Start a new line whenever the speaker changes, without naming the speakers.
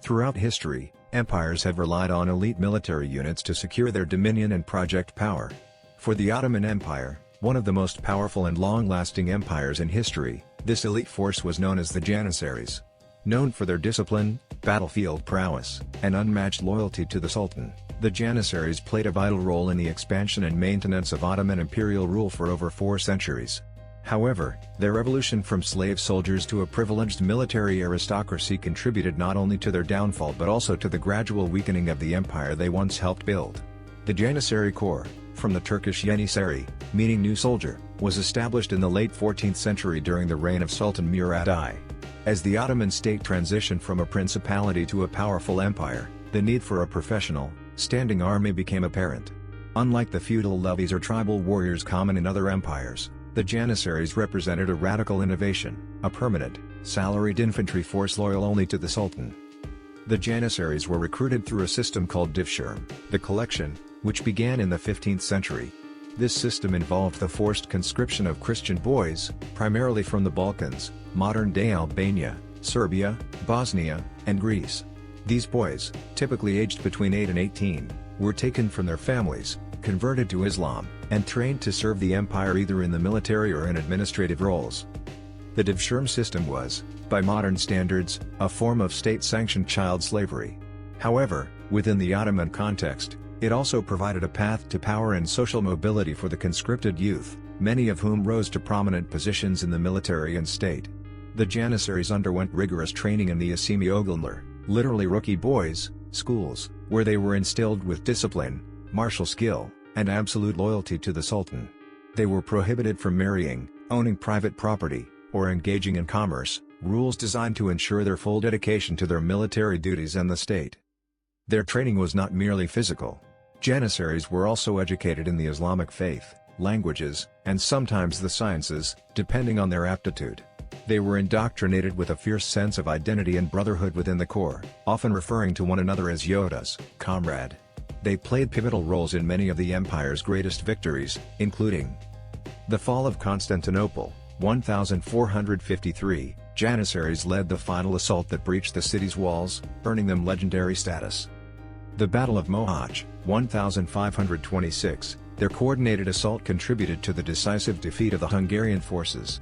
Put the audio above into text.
Throughout history, empires have relied on elite military units to secure their dominion and project power. For the Ottoman Empire, one of the most powerful and long-lasting empires in history, this elite force was known as the Janissaries. Known for their discipline, battlefield prowess, and unmatched loyalty to the sultan, the Janissaries played a vital role in the expansion and maintenance of Ottoman imperial rule for over 4 centuries. However, their evolution from slave soldiers to a privileged military aristocracy contributed not only to their downfall but also to the gradual weakening of the empire they once helped build. The Janissary Corps, from the Turkish Janissary, meaning new soldier, was established in the late 14th century during the reign of Sultan Murad I. As the Ottoman state transitioned from a principality to a powerful empire, the need for a professional, standing army became apparent. Unlike the feudal levies or tribal warriors common in other empires, the Janissaries represented a radical innovation, a permanent, salaried infantry force loyal only to the sultan. The Janissaries were recruited through a system called divshirm, the collection, which began in the 15th century. This system involved the forced conscription of Christian boys, primarily from the Balkans, modern-day Albania, Serbia, Bosnia, and Greece. These boys, typically aged between 8 and 18, were taken from their families, converted to Islam, and trained to serve the empire either in the military or in administrative roles. The divshirm system was, by modern standards, a form of state-sanctioned child slavery. However, within the Ottoman context, it also provided a path to power and social mobility for the conscripted youth, many of whom rose to prominent positions in the military and state. The Janissaries underwent rigorous training in the Asimi Oğullar, literally rookie boys, schools, where they were instilled with discipline, martial skill, and absolute loyalty to the sultan. They were prohibited from marrying, owning private property, or engaging in commerce, rules designed to ensure their full dedication to their military duties and the state. Their training was not merely physical. Janissaries were also educated in the Islamic faith, languages, and sometimes the sciences, depending on their aptitude. They were indoctrinated with a fierce sense of identity and brotherhood within the corps, often referring to one another as Yodas, comrade. They played pivotal roles in many of the empire's greatest victories, including the fall of Constantinople, 1453, Janissaries led the final assault that breached the city's walls, earning them legendary status. The Battle of Moena, 1526, their coordinated assault contributed to the decisive defeat of the Hungarian forces.